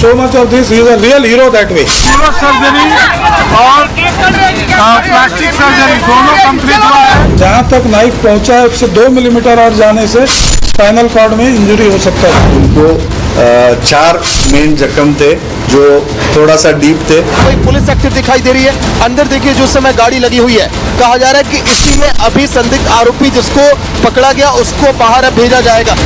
so much of this. He is a real hero that way. Surgery और plastic surgery दोनों complete हुआ है। जहाँ तक नाइफ पहुँचा है उससे 2 मिलीमीटर और जाने से स्पाइनल कॉर्ड में इंजरी हो सकता है। उनको 4 मेन जख्म थे जो थोड़ा सा डीप थे। कोई पुलिस एक्टिव दिखाई दे रही है। अंदर देखिए जो समय गाड़ी लगी हुई है, कहा जा रहा है कि इसी में अभी संदिग्ध आरोपी जिसको पकड़ा गया उसको बाहर अब भेजा जाएगा।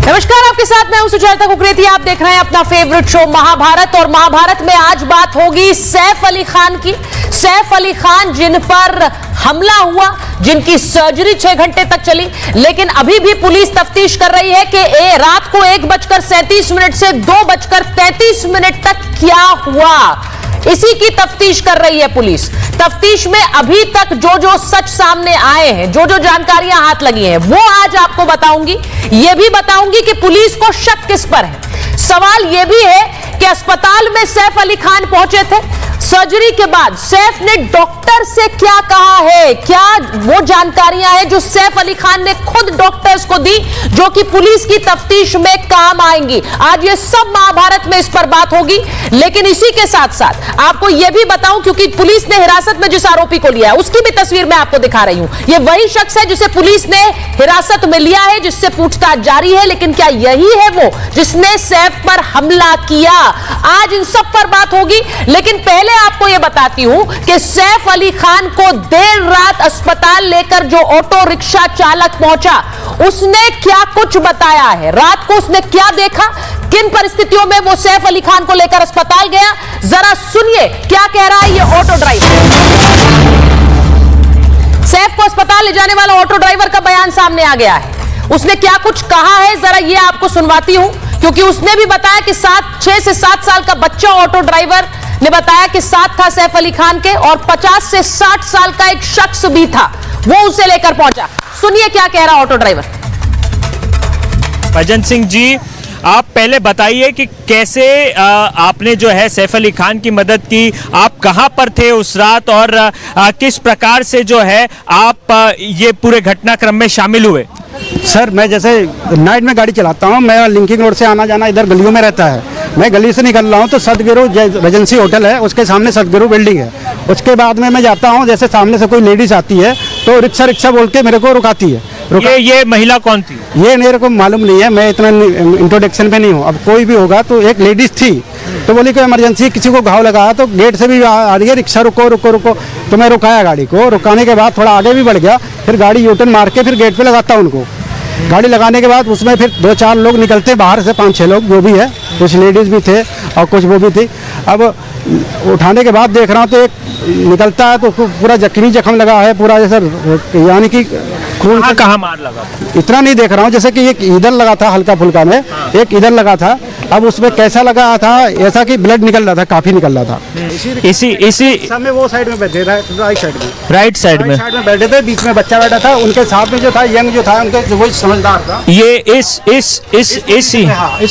नमस्कार, आपके साथ मैं हूं सुचेता कुकरेती। आप देख रहे हैं अपना फेवरेट शो महाभारत। और महाभारत में आज बात होगी सैफ अली खान की। सैफ अली खान जिन पर हमला हुआ, जिनकी सर्जरी 6 घंटे तक चली, लेकिन अभी भी पुलिस तफ्तीश कर रही है कि रात को 1:37 से 2:33 तक क्या हुआ। इसी की तफ्तीश कर रही है पुलिस। तफ्तीश में अभी तक जो सच सामने आए हैं, जो जानकारियां हाथ लगी हैं, वो आज आपको बताऊंगी। यह भी बताऊंगी कि पुलिस को शक किस पर है। सवाल यह भी है कि अस्पताल में सैफ अली खान पहुंचे थे, सर्जरी के बाद सैफ ने डॉक्टर से क्या कहा है, क्या वो जानकारियां हैं जो सैफ अली खान ने खुद डॉक्टर्स को दी, जो कि पुलिस की तफ्तीश में काम आएंगी। आज ये सब महाभारत में इस पर बात होगी। लेकिन इसी के साथ साथ आपको यह भी बताऊं, क्योंकि पुलिस ने हिरासत में जिस आरोपी को लिया है उसकी भी तस्वीर मैं आपको दिखा रही हूं। यह वही शख्स है जिसे पुलिस ने हिरासत में लिया है, जिससे पूछताछ जारी है। लेकिन क्या यही है वो जिसने सैफ पर हमला किया? आज इन सब पर बात होगी। लेकिन पहले आपको यह बताती हूं कि सैफ अली खान को देर रात अस्पताल लेकर जो ऑटो रिक्शा चालक पहुंचा, उसने क्या कुछ बताया है। रात को उसने क्या देखा, किन परिस्थितियों में वो सैफ अली खान को लेकर अस्पताल गया, जरा सुनिए क्या कह रहा है ये ऑटो ड्राइवर। सैफ को अस्पताल ले जाने वाला ऑटो ड्राइवर का बयान सामने आ गया है। उसने क्या कुछ कहा है, जरा ये आपको सुनवाती हूं, क्योंकि उसने भी बताया कि 6 से 7 साल का बच्चा ऑटो ड्राइवर ने बताया कि साथ था सैफ अली खान के, और 50 से 60 साल का एक शख्स भी था, वो उसे लेकर पहुंचा। सुनिए क्या कह रहा ऑटो ड्राइवर। भजन सिंह जी, आप पहले बताइए कि कैसे आपने जो है सैफ अली खान की मदद की, आप कहां पर थे उस रात, और किस प्रकार से जो है आप ये पूरे घटनाक्रम में शामिल हुए। सर, मैं जैसे नाइट में गाड़ी चलाता हूँ, मेरा लिंकिंग रोड से आना जाना इधर गलियों में रहता है। मैं गली से निकल रहा हूँ तो सदगुरु रेजेंसी होटल है, उसके सामने सदगुरु बिल्डिंग है। उसके बाद में मैं जाता हूँ, जैसे सामने से कोई लेडीज आती है तो रिक्शा बोल के मेरे को रुकाती है। ये महिला कौन थी? ये मेरे को मालूम नहीं है, मैं इतना इंट्रोडक्शन पे नहीं हूँ। अब कोई भी होगा तो एक लेडीज थी, तो बोली कोई इमरजेंसी, किसी को घाव लगा, तो गेट से भी आ रही है रिक्शा, रुको रुको रुको। तो मैं रुकाया गाड़ी को। रुकाने के बाद थोड़ा आगे भी बढ़ गया, फिर गाड़ी यूटर्न मार के फिर गेट पे लगाता हूँ उनको। गाड़ी लगाने के बाद उसमें फिर 2-4 लोग निकलते बाहर से, 5-6 लोग जो भी है, कुछ लेडीज़ भी थे और कुछ वो भी थी। अब उठाने के बाद देख रहा हूँ तो एक निकलता है तो पूरा जख्म लगा है पूरा, जैसे यानी कि खून से। कहाँ मार लगा? इतना नहीं देख रहा हूँ, जैसे कि एक इधर लगा था हल्का फुल्का में, एक इधर लगा था। अब उसमें कैसा लगा था, ऐसा कि ब्लड निकल रहा था, काफी निकल रहा था। इसी सामने वो साइड में बैठे थे, राइट साइड में बैठे थे, बीच में बच्चा बैठा था, उनके साथ में जो था यंग जो था, उनके वो समझदार था। ये इस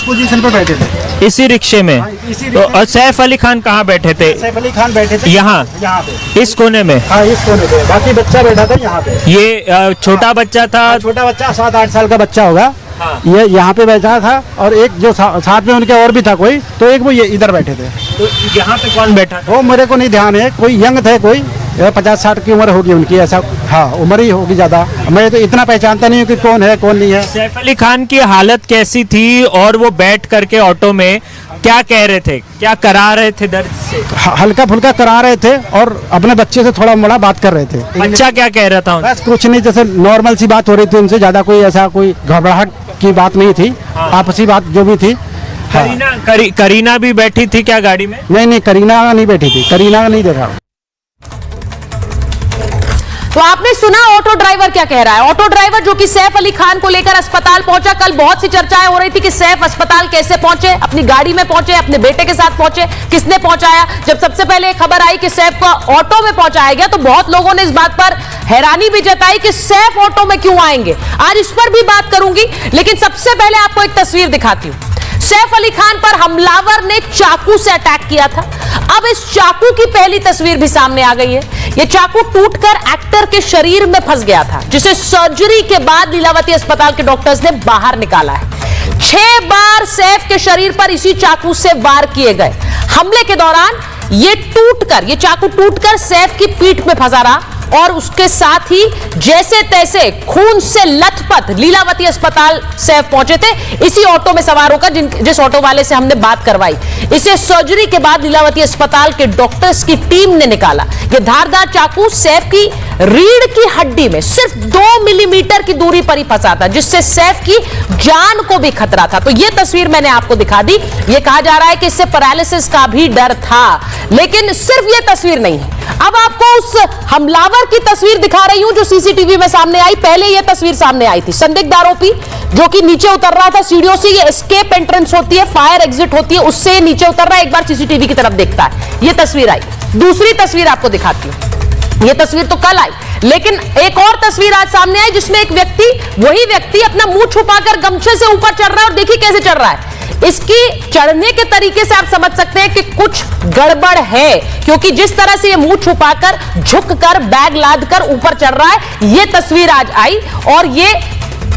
पोजीशन पे बैठे थे, इसी रिक्शे में। तो और सैफ अली खान कहाँ बैठे थे? सैफ अली खान बैठे थे यहाँ पे, इस कोने में। हाँ, इस कोने पे। बाकी बच्चा बैठा था यहाँ पे। ये छोटा बच्चा था? छोटा बच्चा 7-8 साल का बच्चा होगा। हाँ। ये यहाँ पे बैठा था, और एक जो साथ में उनके और भी था कोई, तो एक वो ये इधर बैठे थे। तो यहाँ पे कौन बैठा था? वो मेरे को नहीं ध्यान है, कोई यंग थे, कोई 50-60 की उम्र होगी उनकी, ऐसा। हाँ, उम्र ही होगी ज्यादा। मैं तो इतना पहचानता नहीं हूँ कि कौन है कौन नहीं है। सैफ अली खान की हालत कैसी थी, और वो बैठ करके ऑटो में क्या कह रहे थे, क्या करा रहे थे दर्द से? हल्का फुल्का करा रहे थे, और अपने बच्चे से थोड़ा मोड़ा बात कर रहे थे। बच्चा क्या कह रहा था? बस कुछ नहीं, जैसे नॉर्मल सी बात हो रही थी उनसे, ज्यादा कोई ऐसा कोई घबराहट की बात नहीं थी। हाँ। आपसी बात जो भी थी। हाँ। करीना भी बैठी थी क्या गाड़ी में? नहीं, करीना नहीं बैठी थी, करीना नहीं देखा। तो आपने सुना ऑटो ड्राइवर क्या कह रहा है। ऑटो ड्राइवर जो कि सैफ अली खान को लेकर अस्पताल पहुंचा। कल बहुत सी चर्चाएं हो रही थी कि सैफ अस्पताल कैसे पहुंचे, अपनी गाड़ी में पहुंचे, अपने बेटे के साथ पहुंचे, किसने पहुंचाया। जब सबसे पहले खबर आई कि सैफ को ऑटो में पहुंचाया गया, तो बहुत लोगों ने इस बात पर हैरानी भी जताई कि सैफ ऑटो में क्यों आएंगे। आज इस पर भी बात करूंगी, लेकिन सबसे पहले आपको एक तस्वीर दिखाती हूं। सैफ अली खान पर हमलावर ने चाकू से अटैक किया था। अब इस चाकू की पहली तस्वीर भी सामने आ गई है। यह चाकू टूटकर एक्टर के शरीर में फंस गया था, जिसे सर्जरी के बाद लीलावती अस्पताल के डॉक्टर्स ने बाहर निकाला है। 6 बार सैफ के शरीर पर इसी चाकू से वार किए गए। हमले के दौरान यह चाकू टूटकर सैफ की पीठ में फंसा रहा और उसके साथ ही जैसे तैसे खून से लथपथ लीलावती अस्पताल सैफ पहुंचे थे, इसी ऑटो में सवार होकर जिस ऑटो वाले से हमने बात करवाई। इसे सर्जरी के बाद लीलावती अस्पताल के डॉक्टर्स की टीम ने निकाला। यह धारदार चाकू सैफ की रीढ़ की हड्डी में सिर्फ 2 मिलीमीटर की दूरी पर ही फंसा था, जिससे सैफ की जान को भी खतरा था। तो यह तस्वीर मैंने आपको दिखा दी। यह कहा जा रहा है कि इससे पैरालिसिस का भी डर था, लेकिन सिर्फ यह तस्वीर नहीं है। अब आपको उस हमलावर की तस्वीर दिखा रही हूं जो सीसीटीवी में सामने आई। पहले यह तस्वीर सामने आई थी, संदिग्ध आरोपी जो कि नीचे उतर रहा था सीढ़ियों से। ये एस्केप एंट्रेंस होती है, फायर एग्जिट होती है, उससे नीचे उतर रहा है, एक बार सीसीटीवी की तरफ देखता है। यह तस्वीर आई। दूसरी तस्वीर आपको दिखाती हूं। यह तस्वीर तो कल आई, लेकिन एक और तस्वीर आज सामने आई जिसमें वही व्यक्ति अपना मुंह छुपाकर गमछे से ऊपर चढ़ रहा है और देखिए कैसे चढ़ रहा है। इसकी चढ़ने के तरीके से आप समझ सकते हैं कि कुछ गड़बड़ है, क्योंकि जिस तरह से ये मुंह छुपाकर झुककर बैग लादकर ऊपर चढ़ रहा है। ये तस्वीर आज आई और ये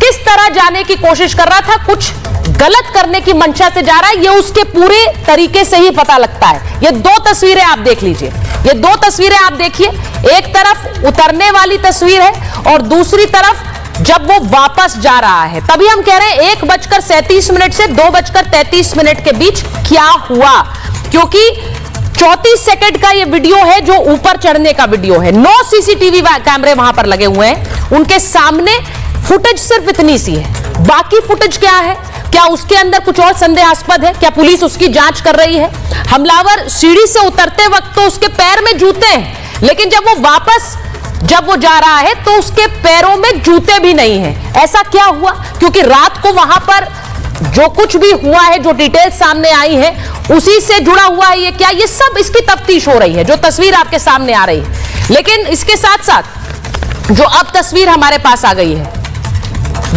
किस तरह जाने की कोशिश कर रहा था, कुछ गलत करने की मंशा से जा रहा है, ये उसके पूरे तरीके से ही पता लगता है। ये 2 तस्वीरें आप देख लीजिए, ये 2 तस्वीरें आप देखिए। एक तरफ उतरने वाली तस्वीर है और दूसरी तरफ जब वो वापस जा रहा है। तभी हम कह रहे हैं 1:37 से 2:33 के बीच क्या हुआ, क्योंकि 34 सेकंड का ये वीडियो है जो ऊपर चढ़ने का वीडियो है। 9 सीसीटीवी कैमरे वहां पर लगे हुए हैं, उनके सामने फुटेज सिर्फ इतनी सी है। बाकी फुटेज क्या है? क्या उसके अंदर कुछ और संदेहास्पद है? क्या पुलिस उसकी जांच कर रही है? हमलावर सीढ़ी से उतरते वक्त तो उसके पैर में जूते हैं, लेकिन जब वो जा रहा है तो उसके पैरों में जूते भी नहीं हैं। ऐसा क्या हुआ? क्योंकि रात को वहां पर जो कुछ भी हुआ है, जो डिटेल्स सामने आई है, उसी से जुड़ा हुआ है ये क्या, ये सब इसकी तफ्तीश हो रही है, जो तस्वीर आपके सामने आ रही है। लेकिन इसके साथ साथ जो अब तस्वीर हमारे पास आ गई है,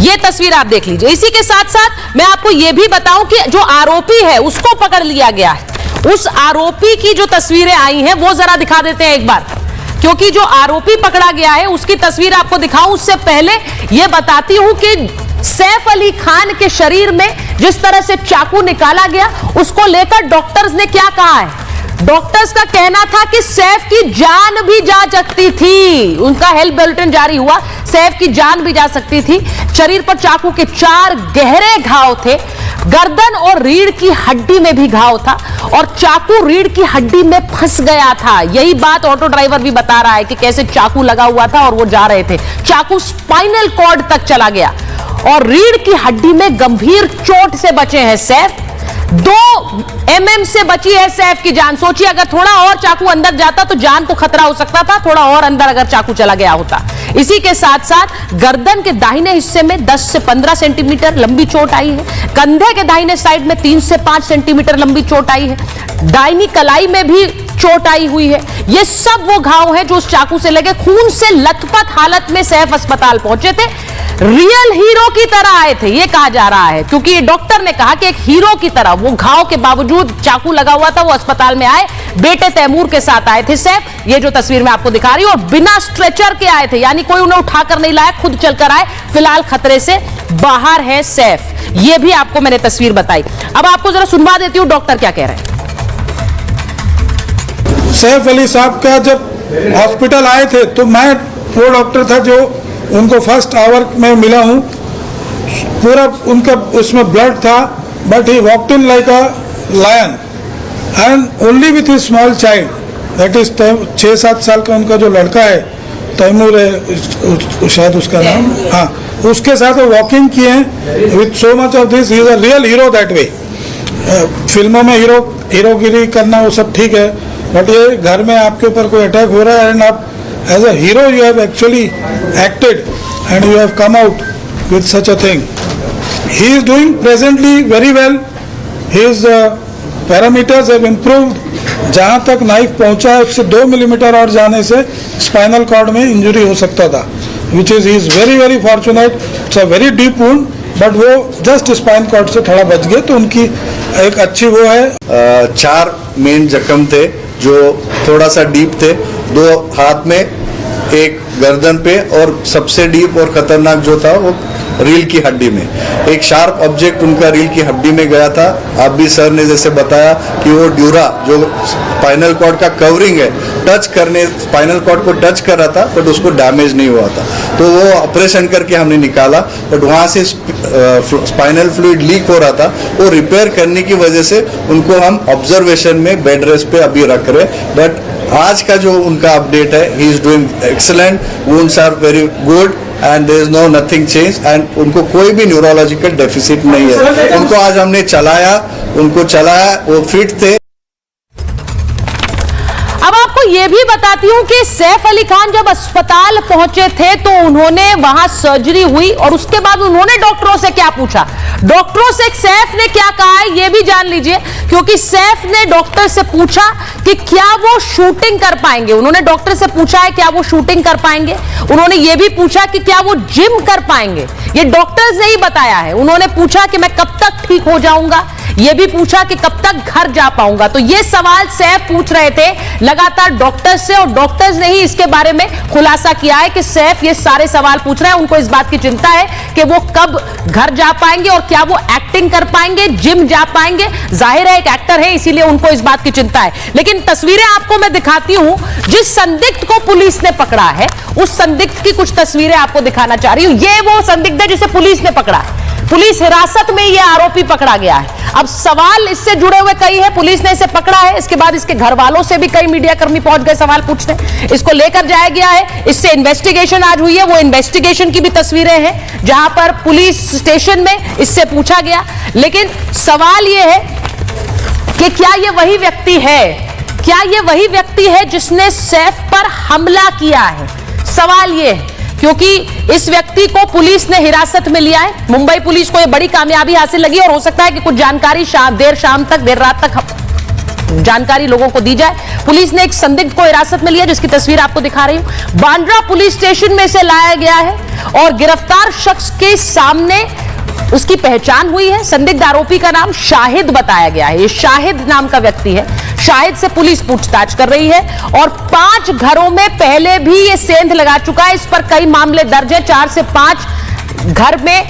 ये तस्वीर आप देख लीजिए। इसी के साथ साथ मैं आपको यह भी बताऊं कि जो आरोपी है उसको पकड़ लिया गया है। उस आरोपी की जो तस्वीरें आई हैं वो जरा दिखा देते हैं एक बार, क्योंकि जो आरोपी पकड़ा गया है उसकी तस्वीर आपको दिखाऊं उससे पहले यह बताती हूं कि सैफ अली खान के शरीर में जिस तरह से चाकू निकाला गया, उसको लेकर डॉक्टर्स ने क्या कहा है। डॉक्टर्स का कहना था कि सैफ की जान भी जा सकती थी। उनका हेल्थ बुलेटिन जारी हुआ, सैफ की जान भी जा सकती थी। शरीर पर चाकू के 4 गहरे घाव थे, गर्दन और रीढ़ की हड्डी में भी घाव था और चाकू रीढ़ की हड्डी में फंस गया था। यही बात ऑटो ड्राइवर भी बता रहा है कि कैसे चाकू लगा हुआ था और वो जा रहे थे, चाकू स्पाइनल कॉर्ड तक चला गया और रीढ़ की हड्डी में गंभीर चोट से बचे हैं सैफ। 2 mm से बची है सैफ की जान। सोचिए अगर थोड़ा और चाकू अंदर जाता तो जान को खतरा हो सकता था, थोड़ा और अंदर अगर चाकू चला गया होता। इसी के साथ साथ गर्दन के दाहिने हिस्से में 10 से 15 सेंटीमीटर लंबी चोट आई है। कंधे के दाहिने साइड में 3 से 5 सेंटीमीटर लंबी चोट आई है। दाहिनी कलाई में भी चोट आई हुई है। ये सब वो घाव हैं जो उस चाकू से लगे। खून से लथपथ हालत में सैफ अस्पताल पहुंचे थे, रियल हीरो की तरह आए थे ये कहा जा रहा है, क्योंकि डॉक्टर ने कहा कि एक हीरो की तरह वो घाव के बावजूद चाकू लगा हुआ था, वो अस्पताल में आए, बेटे तैमूर के साथ आए थे सैफ। ये जो तस्वीर मैं आपको दिखा रही हूं, और बिना स्ट्रेचर के आए थे, यानी कोई उन्हें उठाकर नहीं लाया, खुद चलकर आए। फिलहाल खतरे से बाहर है सैफ। ये भी आपको मैंने तस्वीर बताई। अब आपको जरा सुनवा देती हूं डॉक्टर क्या कह रहे हैं। सैफ अली साहब का जब हॉस्पिटल आए थे तो मैं वो डॉक्टर था जो उनको फर्स्ट आवर में मिला हूँ। पूरा उनका उसमें ब्लड था, but he walked in like a lion and only with his small child, that is 6-7 साल का उनका जो लड़का है, तैमूर है शायद उसका नाम, हाँ, उसके साथ वो वॉकिंग किए हैं with so much of this. He is a real hero that way. फिल्मों में हीरोगिरी करना वो सब ठीक है, बट ये घर में आपके ऊपर कोई अटैक हो रहा है एंड आप as a hero you have actually acted and you have come out with such a thing. He is doing presently very well. His parameters have improved. जहाँ तक नाइफ पहुँचा है उससे 2 मिलीमीटर और जाने से स्पाइनल कॉर्ड में इंजरी हो सकता था, which is he is very fortunate. It's a very deep wound, but वो जस्ट स्पाइन कॉर्ड से थोड़ा बच गए तो उनकी एक अच्छी वो है। 4 मेन जख्म थे जो थोड़ा सा डीप थे, 2 हाथ में, एक गर्दन पे, और सबसे डीप और खतरनाक जो था वो रील की हड्डी में। एक शार्प ऑब्जेक्ट उनका रील की हड्डी में गया था। आप भी सर ने जैसे बताया कि वो ड्यूरा जो स्पाइनल कॉर्ड का कवरिंग है, स्पाइनल कॉर्ड को टच कर रहा था, बट उसको डैमेज नहीं हुआ था। तो वो ऑपरेशन करके हमने निकाला, बट वहाँ से स्पाइनल फ्लूइड लीक हो रहा था। वो रिपेयर करने की वजह से उनको हम ऑब्जर्वेशन में बेड रेस्ट पे अभी रख रहे। बट आज का जो उनका अपडेट है, he is doing excellent, wounds are very good and there is no nothing change, and उनको कोई भी न्यूरोलॉजिकल डेफिसिट नहीं है। उनको आज हमने चलाया, वो फिट थे। अब आपको ये भी बताती हूं कि सैफ अली खान जब अस्पताल पहुंचे थे तो उन्होंने वहां सर्जरी हुई और उसके बाद उन्होंने डॉक्टरों से क्या पूछा, डॉक्टरों से सैफ ने क्या कहा है ये भी जान लीजिए, क्योंकि सैफ ने डॉक्टर से पूछा कि क्या वो शूटिंग कर पाएंगे। उन्होंने डॉक्टर से पूछा है क्या वो शूटिंग कर पाएंगे। उन्होंने ये भी पूछा कि क्या वो जिम कर पाएंगे। ये डॉक्टर्स ने ही बताया है। उन्होंने पूछा कि मैं कब तक ठीक हो जाऊंगा, ये भी पूछा कि कब तक घर जा पाऊंगा। तो ये सवाल सैफ पूछ रहे थे लगातार डॉक्टर्स से, और डॉक्टर्स ने ही इसके बारे में खुलासा किया है कि सैफ ये सारे सवाल पूछ रहे हैं। उनको इस बात की चिंता है कि वो कब घर जा पाएंगे और क्या वो एक्टिंग कर पाएंगे, जिम जा पाएंगे। जाहिर है एक एक्टर है, इसीलिए उनको इस बात की चिंता है। लेकिन तस्वीरें आपको मैं दिखाती हूं। जिस संदिग्ध को पुलिस ने पकड़ा है उस संदिग्ध की कुछ तस्वीरें आपको दिखाना चाह रही हूं। ये वो संदिग्ध है जिसे पुलिस ने पकड़ा है। पुलिस हिरासत में ये आरोपी पकड़ा गया है। अब सवाल इससे जुड़े हुए कई है। पुलिस ने इसे पकड़ा है, इसके बाद इसके घर वालों से भी कई मीडिया कर्मी पहुंच गए सवाल पूछने। इसको लेकर जाया गया है, इससे इन्वेस्टिगेशन आज हुई है। वो इन्वेस्टिगेशन की भी तस्वीरें हैं जहां पर पुलिस स्टेशन में इससे पूछा गया। लेकिन सवाल यह है कि क्या यह वही व्यक्ति है, क्या यह वही व्यक्ति है जिसने सैफ पर हमला किया है। सवाल यह है क्योंकि इस व्यक्ति को पुलिस ने हिरासत में लिया है। मुंबई पुलिस को यह बड़ी कामयाबी हासिल लगी और हो सकता है कि कुछ जानकारी देर रात तक जानकारी लोगों को दी जाए। पुलिस ने एक संदिग्ध को हिरासत में लिया जिसकी तस्वीर आपको दिखा रही हूं। बांद्रा पुलिस स्टेशन में इसे लाया गया है और गिरफ्तार शख्स के सामने उसकी पहचान हुई है। संदिग्ध आरोपी का नाम शाहिद बताया गया है। ये शाहिद नाम का व्यक्ति है। शाहिद से पुलिस पूछताछ कर रही है और 5 घरों में पहले भी ये सेंध लगा चुका है। इस पर कई मामले दर्ज है। 4 से 5 घर में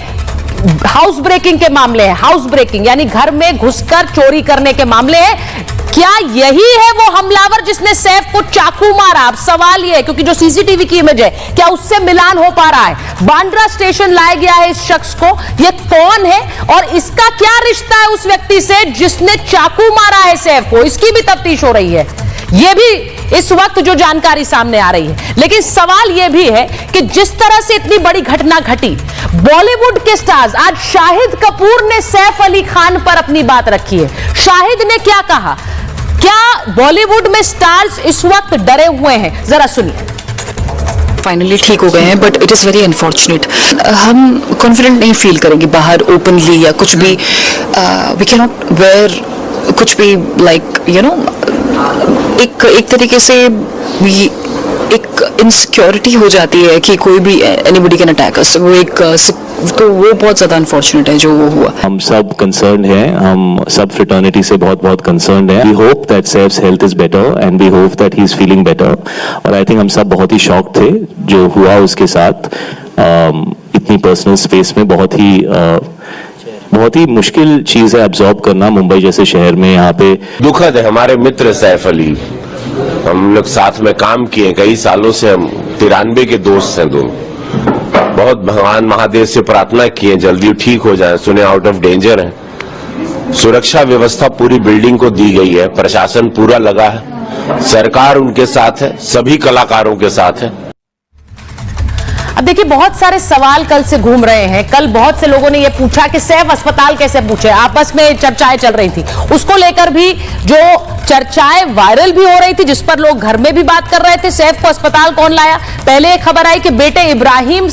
हाउस ब्रेकिंग के मामले हैं। हाउस ब्रेकिंग यानी घर में घुसकर चोरी करने के मामले हैं। क्या यही है वो हमलावर जिसने सैफ को चाकू मारा? अब सवाल यह है क्योंकि जो सीसीटीवी की इमेज है क्या उससे मिलान हो पा रहा है। बांद्रा स्टेशन लाया गया है इस शख्स को। यह कौन है और इसका क्या रिश्ता है उस व्यक्ति से जिसने चाकू मारा है सैफ को, इसकी भी तफ्तीश हो रही है। यह भी इस वक्त जो जानकारी सामने आ रही है। लेकिन सवाल यह भी है कि जिस तरह से इतनी बड़ी घटना घटी, बॉलीवुड के स्टार्स, आज शाहिद कपूर ने सैफ अली खान पर अपनी बात रखी है। शाहिद ने क्या कहा? क्या बॉलीवुड में स्टार्स इस वक्त डरे हुए हैं? जरा सुनिए। फाइनली ठीक हो गए हैं but it is very unfortunate. हम कॉन्फिडेंट नहीं फील करेंगे बाहर ओपनली या कुछ भी। वी कैन नॉट वेयर कुछ भी लाइक यू नो एक तरीके से एक इनसिक्योरिटी हो जाती है कि कोई भी एनीबडी कैन अटैक अस। तो वो बहुत ज़्यादा अनफॉर्चुनेट है जो वो हुआ। हम सब कंसर्न हैं, हम सब फ्रेटर्निटी से बहुत कंसर्न हैं। We hope that Saif's health is better and we hope that he is feeling better. और आई थिंक हम सब बहुत ही शॉक थे जो हुआ उसके साथ। इतनी पर्सनल स्पेस में बहुत ही मुश्किल चीज है अब्सॉर्ब करना मुंबई जैसे शहर में। यहाँ पे दुखद है। हमारे मित्र सैफ अली, हम लोग साथ में काम किए कई सालों से। हम 93 के दोस्त हैं दोनों। बहुत भगवान महादेव से प्रार्थना किए जल्दी ठीक हो जाए। सुने आउट ऑफ डेंजर है। सुरक्षा व्यवस्था पूरी बिल्डिंग को दी गई है, प्रशासन पूरा लगा है, सरकार उनके साथ है, सभी कलाकारों के साथ है। अब देखिए बहुत सारे सवाल कल से घूम रहे हैं। कल बहुत से लोगों ने यह पूछा कि सैफ अस्पताल कैसे पूछे, आपस में चर्चाएं चल रही थी। उसको लेकर भी जो चर्चाएं वायरल भी हो रही थी, जिस पर लोग घर में भी बात कर रहे थे। सैफ को अस्पताल कौन लाया? पहले एक खबर आई कि बेटे इब्राहिम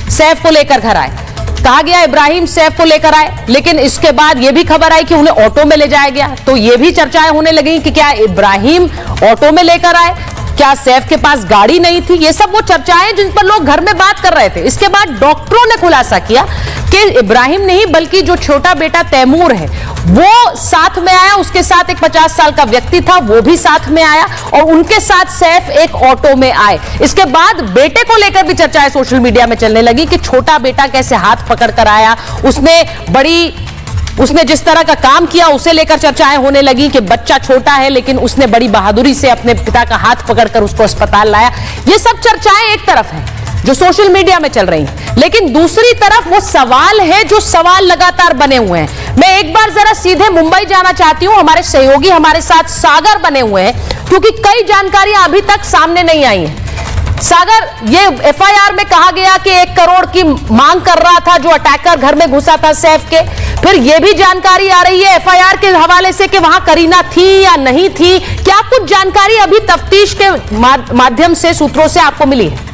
सैफ को लेकर घर आए। कहा गया इब्राहिम सैफ को लेकर आए, लेकिन इसके बाद यह भी खबर आई कि उन्हें ऑटो में ले जाया गया। तो यह भी चर्चाएं होने लगी कि क्या इब्राहिम ऑटो में लेकर आए। क्या सैफ के पास गाड़ी नहीं थी? ये सब वो चर्चाएं जिन पर लोग घर में बात कर रहे थे। इसके बाद डॉक्टरों ने खुलासा किया कि इब्राहिम नहीं बल्कि जो छोटा बेटा तैमूर है वो साथ में आया, उसके साथ एक 50 साल का व्यक्ति था वो भी साथ में आया और उनके साथ सैफ एक ऑटो में आए। इसके बाद बेटे को लेकर भी चर्चाएं सोशल मीडिया में चलने लगी कि छोटा बेटा कैसे हाथ पकड़कर आया, उसने जिस तरह का काम किया उसे लेकर चर्चाएं होने लगी कि बच्चा छोटा है लेकिन उसने बड़ी बहादुरी से अपने पिता का हाथ पकड़कर उसको अस्पताल लाया। ये सब चर्चाएं एक तरफ हैं जो सोशल मीडिया में चल रही हैं, लेकिन दूसरी तरफ वो सवाल है जो सवाल लगातार बने हुए हैं। मैं एक बार जरा सीधे मुंबई जाना चाहती हूं, हमारे सहयोगी हमारे साथ सागर बने हुए हैं क्योंकि कई जानकारियां अभी तक सामने नहीं आई हैं। सागर, ये एफआईआर में कहा गया कि 1 करोड़ की मांग कर रहा था जो अटैकर घर में घुसा था सैफ के। फिर यह भी जानकारी आ रही है एफआईआर के हवाले से कि वहां करीना थी या नहीं थी। क्या कुछ जानकारी अभी तफ्तीश के माध्यम से सूत्रों से आपको मिली है?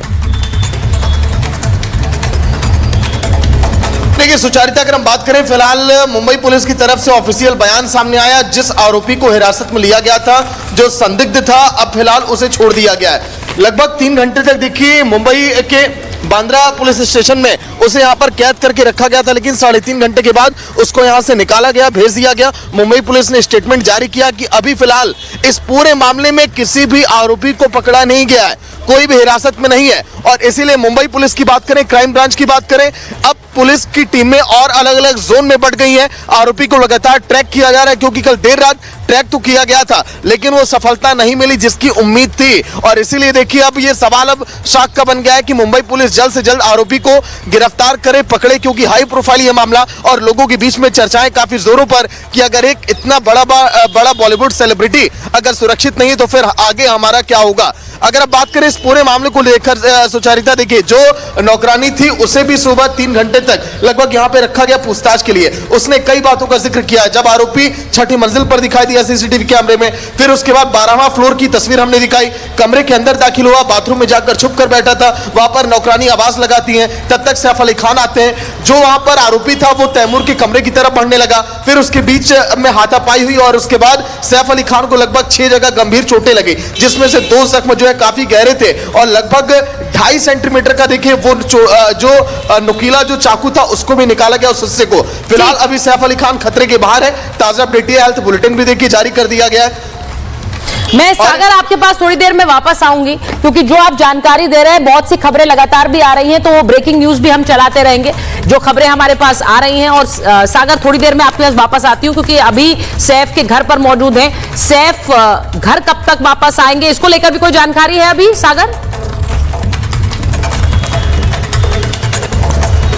देखिए सुचारिता, अगर हम बात करें फिलहाल मुंबई पुलिस की तरफ से ऑफिशियल बयान सामने आया, जिस आरोपी को हिरासत में लिया गया था, जो संदिग्ध था, अब फिलहाल उसे छोड़ दिया गया है। लगभग 3 घंटे तक देखिए मुंबई के बांद्रा पुलिस स्टेशन में उसे यहां पर कैद करके रखा गया था, लेकिन 3.5 घंटे के बाद उसको यहां से निकाला गया, भेज दिया गया। मुंबई पुलिस ने स्टेटमेंट जारी किया कि अभी फिलहाल इस पूरे मामले में किसी भी आरोपी को पकड़ा नहीं गया है, कोई भी हिरासत में नहीं है। और इसीलिए मुंबई पुलिस की बात करें, क्राइम ब्रांच की बात करें, अब पुलिस की टीमें और अलग अलग जोन में बढ़ गई हैं। आरोपी को लगातार ट्रैक किया जा रहा है क्योंकि कल देर रात ट्रैक तो किया गया था लेकिन वो सफलता नहीं मिली जिसकी उम्मीद थी। और इसीलिए देखिए अब ये सवाल अब शाख का बन गया है कि मुंबई पुलिस जल्द से जल्द आरोपी को गिरफ्तार करे, पकड़े, क्योंकि हाई प्रोफाइल ये मामला और लोगों के बीच में चर्चाएं काफी जोरों पर कि अगर एक इतना बड़ा बॉलीवुड सेलिब्रिटी अगर सुरक्षित नहीं है तो फिर आगे हमारा क्या होगा। अगर आप बात करें इस पूरे मामले को लेकर सुचारिता, देखिए जो नौकरानी थी उसे भी सुबह 3 घंटे तक लगभग यहां पे रखा गया पूछताछ के लिए। उसने कई बातों का जिक्र किया। जब आरोपी 6ठी मंजिल पर दिखाई दिया सीसीटीवी कैमरे में, फिर उसके बाद 12वां फ्लोर की तस्वीर हमने दिखाई, कमरे के अंदर दाखिल हुआ, बाथरूम में जाकर छुप कर बैठा था, वहां पर नौकरानी आवाज लगाती है, तब तक सैफ अली खान आते हैं। जो वहां पर आरोपी था वो तैमूर के कमरे की तरफ बढ़ने लगा, फिर उसके बीच में हाथापाई हुई और उसके बाद सैफ अली खान को लगभग 6 जगह गंभीर चोटें लगी, जिसमें से 2 जख्म जो है काफी गहरे थे और लगभग 2.5 सेंटीमीटर का देखिए वो जो नुकीला जो चाकू था उसको भी निकाला गया उस हिस्से को। फिलहाल अभी सैफ अली खान खतरे के बाहर है। ताजा अपडेट हेल्थ बुलेटिन भी देखिए जारी कर दिया गया है। मैं सागर आपके पास थोड़ी देर में वापस आऊंगी क्योंकि जो आप जानकारी दे रहे हैं बहुत सी खबरें लगातार भी आ रही हैं, तो वो ब्रेकिंग न्यूज भी हम चलाते रहेंगे जो खबरें हमारे पास आ रही हैं। और सागर थोड़ी देर में आपके पास वापस आती हूं क्योंकि अभी सैफ के घर पर मौजूद हैं। सैफ घर कब तक वापस आएंगे, इसको लेकर भी कोई जानकारी है अभी सागर?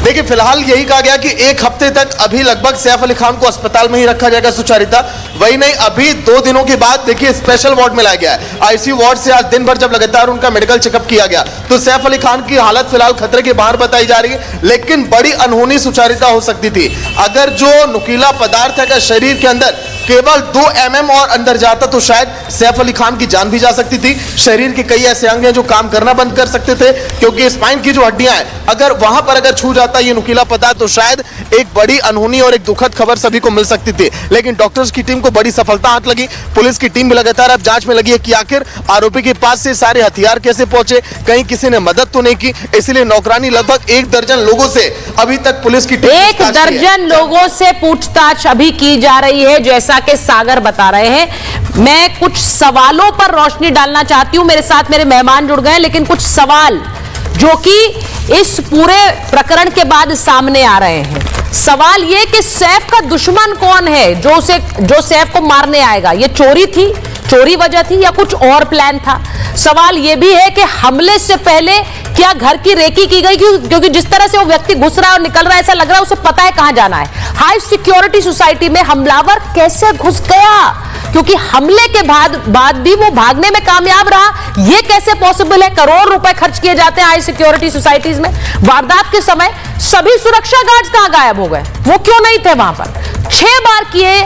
देखिए फिलहाल यही कहा गया कि 1 हफ्ते तक अभी लगभग सैफ अली खान को अस्पताल में ही रखा जाएगा सुचारिता। वही नहीं, अभी 2 दिनों के बाद देखिए स्पेशल वार्ड में लाया गया है। आईसीयू वार्ड से आज दिन भर जब लगातार उनका मेडिकल चेकअप किया गया तो सैफ अली खान की हालत फिलहाल खतरे के बाहर बताई जा रही है, लेकिन बड़ी अनहोनी सुचारिता हो सकती थी अगर जो नुकीला पदार्थ है शरीर के अंदर केवल 2 mm और अंदर जाता तो शायद सैफ अली खान की जान भी जा सकती थी। शरीर के कई ऐसे अंग हैं जो काम करना बंद कर सकते थे क्योंकि स्पाइन की जो हड्डियां हैं अगर वहां पर अगर छू जाता ये नुकीला पदार्थ तो शायद एक बड़ी अनहोनी और एक दुखद खबर सभी को मिल सकती थी। लेकिन डॉक्टर्स की टीम को बड़ी सफलता हाथ लगी। पुलिस की टीम भी लगातार अब जांच में लगी है कि आखिर आरोपी के पास से सारे हथियार कैसे पहुंचे, कहीं किसी ने मदद तो नहीं की। इसलिए नौकरानी लगभग 1 दर्जन लोगों से अभी तक पुलिस की टीम 1 दर्जन लोगों से पूछताछ अभी की जा रही है जैसा कि सागर बता रहे हैं। मैं कुछ सवालों पर रोशनी डालना चाहती हूं, मेरे साथ मेरे मेहमान जुड़ गए, लेकिन कुछ सवाल जो कि इस पूरे प्रकरण के बाद सामने आ रहे हैं। सवाल यह कि सैफ का दुश्मन कौन है जो सैफ को मारने आएगा? ये चोरी थी, चोरी वजह थी या कुछ और प्लान था? सवाल यह भी है कि हमले से पहले क्या घर की रेकी की गई? क्योंकि जिस तरह से वो व्यक्ति घुस रहा है और निकल रहा है ऐसा लग रहा है उसे पता है कहां जाना है। हाई सिक्योरिटी सोसाइटी में हमलावर कैसे घुस गया? क्योंकि हमले के बाद भी वो भागने में कामयाब रहा, ये कैसे पॉसिबल है? करोड़ रुपए खर्च किए जाते हैं हाई सिक्योरिटी सोसाइटीज में। वारदात के समय सभी सुरक्षा गार्ड्स कहां गायब हो गए? वो क्यों नहीं थे वहां पर? 6 बार किए,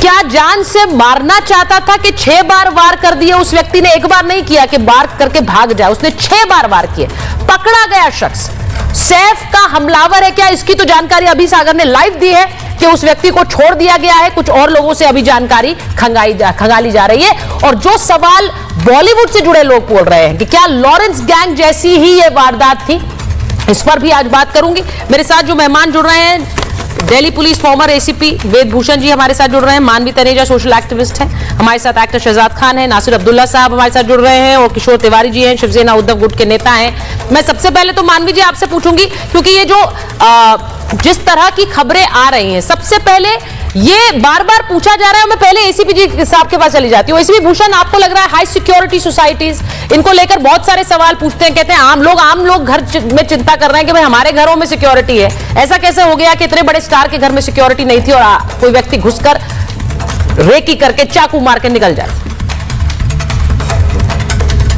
क्या जान से मारना चाहता था कि 6 बार वार कर दिए उस व्यक्ति ने? 1 बार नहीं किया कि वार करके भाग जाए, उसने 6 बार वार किए। पकड़ा गया शख्स सैफ का हमलावर है क्या? इसकी तो जानकारी अभी सागर ने लाइव दी है कि उस व्यक्ति को छोड़ दिया गया है। कुछ और लोगों से अभी जानकारी खंगाली जा रही है। और जो सवाल बॉलीवुड से जुड़े लोग बोल रहे हैं कि क्या लॉरेंस गैंग जैसी ही ये वारदात थी। इस पर भी आज बात करूंगी। मेरे साथ जो मेहमान जुड़ रहे हैं, दिल्ली पुलिस फॉर्मर एसीपी वेद भूषण जी हमारे साथ जुड़ रहे हैं, मानवी तनेजा सोशल एक्टिविस्ट हैं, हमारे साथ एक्टर शहजाद खान है, नासिर अब्दुल्ला साहब हमारे साथ जुड़ रहे हैं और किशोर तिवारी जी हैं, शिवसेना उद्धव गुट के नेता हैं। मैं सबसे पहले तो मानवी जी आपसे पूछूंगी, क्योंकि ये जो जिस तरह की खबरें आ रही हैं, सबसे पहले ये बार बार पूछा जा रहा है। मैं पहले एसीपी जी साहब के पास चली जाती हूँ। एसीपी भूषण, आपको लग रहा है हाई सिक्योरिटी सोसाइटीज इनको लेकर बहुत सारे सवाल पूछते हैं, कहते हैं आम लोग घर में चिंता कर रहे हैं कि भाई हमारे घरों में सिक्योरिटी है, ऐसा कैसे हो गया कि इतने बड़े स्टार के घर में सिक्योरिटी नहीं थी और कोई व्यक्ति घुसकर रेकी करके चाकू मार के निकल जाए।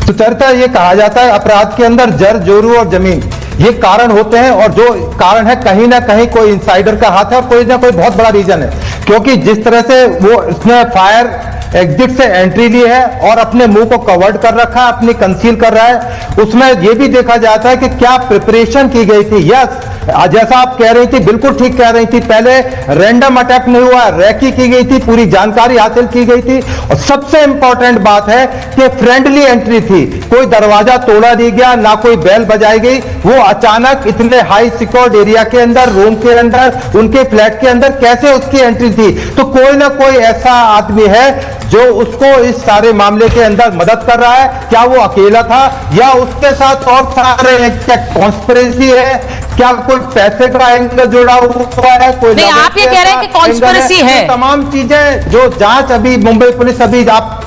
सुचरिता ये कहा जाता है अपराध के अंदर जर जोरू और जमीन ये कारण होते हैं, और जो कारण है कहीं ना कहीं कोई इनसाइडर का हाथ है और कोई ना कोई बहुत बड़ा रीजन है, क्योंकि जिस तरह से वो उसने फायर एग्जिट से एंट्री ली है और अपने मुंह को कवर्ड कर रखा है, अपनी कंसील कर रहा है, उसमें यह भी देखा जाता है कि क्या प्रिपरेशन की गई थी। यस, जैसा आप कह रही थी, बिल्कुल ठीक कह रही थी, पहले रैंडम अटैक नहीं हुआ, रैकी की गई थी, पूरी जानकारी हासिल की गई थी, और सबसे इंपॉर्टेंट बात है कि फ्रेंडली एंट्री थी, कोई दरवाजा तोड़ा नहीं गया, ना कोई बेल बजाई गई। वो अचानक इतने हाई सिक्योर्ड एरिया के अंदर, रूम के अंदर, उनके फ्लैट के अंदर कैसे उसकी एंट्री थी। तो कोई ना कोई ऐसा आदमी है जो उसको इस सारे मामले के अंदर मदद कर रहा है। क्या वो अकेला था या उसके साथ और सारे, क्या कॉन्स्पिरेसी है, क्या कोई पैसे का एंगल जुड़ा हुआ है, कोई नहीं, आप ये कह रहे हैं कि कॉन्स्पिरेसी है। तमाम चीजें जो जांच अभी मुंबई पुलिस अभी आप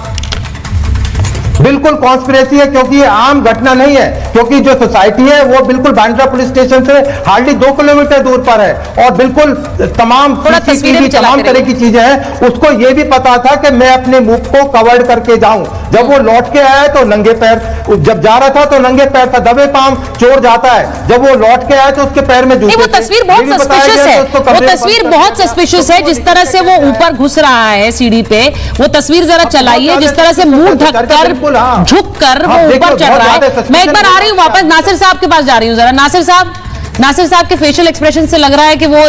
बिल्कुल कॉन्स्पिरेसी है, क्योंकि ये आम घटना नहीं है, क्योंकि जो सोसाइटी है वो बिल्कुल बांद्रा पुलिस स्टेशन से हार्डली 2 किलोमीटर दूर पर है, और बिल्कुल तमाम CCTV तमाम तरह की चीजें हैं। उसको ये भी पता था कि मैं अपने मुंह को कवर्ड करके जाऊं। जब वो लौट के आया तो नंगे पैर, जब जा रहा था तो नंगे पैर था, दबे पांव चोर जाता है। जब वो लौट के आया तो उसके पैर में जूते थे। वो तस्वीर बहुत सस्पिशियस है, वो तस्वीर बहुत सस्पिशियस है, जिस तरह से वो ऊपर घुस रहा है सीढ़ी पे, वो तस्वीर जरा चलाइए, जिस तरह से मुंह ढककर झुककर वो ऊपर चढ़ रहा है। मैं एक बार आ रही हूँ वापस, नासिर साहब के पास जा रही हूँ जरा। नासिर साहब के फेशियल एक्सप्रेशन से लग रहा है कि वो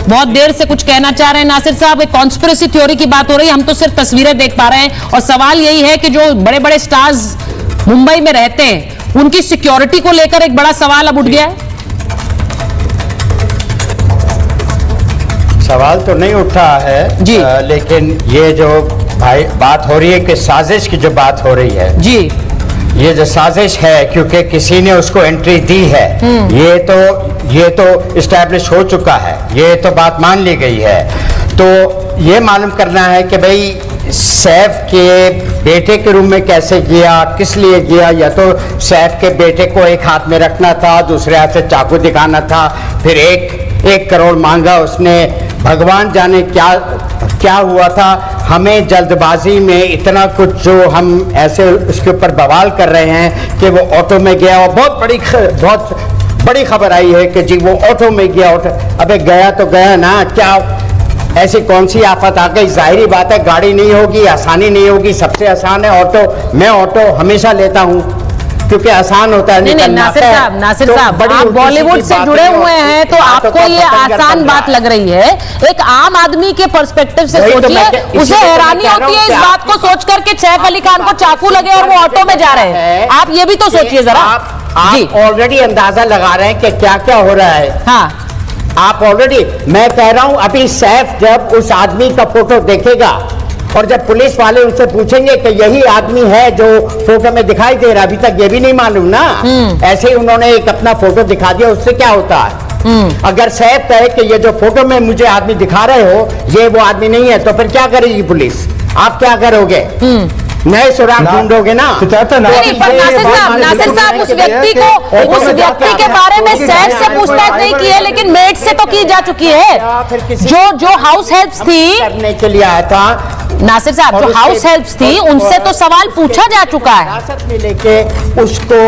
बहुत देर से कुछ कहना चाह रहे हैं। नासिर साहब, एक कॉन्स्पिरेसी थ्योरी की बात हो रही है, हम तो सिर्फ तस्वीरें देख पा रहे हैं, और सवाल यही है कि जो बड़े बड़े स्टार्स मुंबई में रहते हैं उनकी सिक्योरिटी को लेकर एक बड़ा सवाल अब उठ गया है। सवाल तो नहीं उठा है जी, लेकिन ये जो भाई बात हो रही है कि साजिश की जो बात हो रही है जी, ये जो साजिश है क्योंकि किसी ने उसको एंट्री दी है, ये तो इस्टेब्लिश हो चुका है, ये तो बात मान ली गई है। तो ये मालूम करना है कि भाई सैफ के बेटे के रूम में कैसे गया, किस लिए गया, या तो सैफ के बेटे को एक हाथ में रखना था, दूसरे हाथ से चाकू दिखाना था, फिर एक करोड़ मांगा उसने, भगवान जाने क्या हुआ था। हमें जल्दबाजी में इतना कुछ जो हम ऐसे उसके ऊपर बवाल कर रहे हैं कि वो ऑटो में गया, और बहुत बड़ी खबर आई है कि जी वो ऑटो में गया। अबे गया तो गया ना, क्या ऐसी कौन सी आफत आ गई। जाहिर बात है गाड़ी नहीं होगी, आसानी नहीं होगी, सबसे आसान है ऑटो। मैं ऑटो हमेशा लेता हूँ क्योंकि आसान होता है। नहीं, नासिर साहब, आप बॉलीवुड से जुड़े हुए हैं तो आपको ये आसान बात लग रही है। एक आम आदमी के पर्सपेक्टिव से सोचिए, उसे हैरानी होती है इस बात को सोचकर के सैफ अली खान को चाकू लगे और वो ऑटो में जा रहे हैं। आप ये भी तो सोचिए जरा। आप ऑलरेडी अंदाजा लगा रहे हैं कि क्या क्या हो रहा है। हाँ, आप ऑलरेडी, मैं कह रहा हूं अभी सैफ जब उस आदमी का फोटो देखेगा और जब पुलिस वाले उनसे पूछेंगे कि यही आदमी है जो फोटो में दिखाई दे रहा, अभी तक ये भी नहीं मालूम ना, ऐसे ही उन्होंने एक अपना फोटो दिखा दिया, उससे क्या होता है। अगर सैफ कहे कि ये जो फोटो में मुझे आदमी दिखा रहे हो ये वो आदमी नहीं है, तो फिर क्या करेगी पुलिस? आप क्या करोगे? नए सुराग ढूंढोगे ना। नासिर साहब, उस व्यक्ति के बारे में सैफ से पूछताछ नहीं की है, लेकिन मेड से तो की जा चुकी है। जो हाउस हेल्प्स थी करने के लिए आया था नासिर साहब, जो हाउस हेल्प्स थी उनसे तो सवाल पूछा जा चुका है। हिरासत में लेके उसको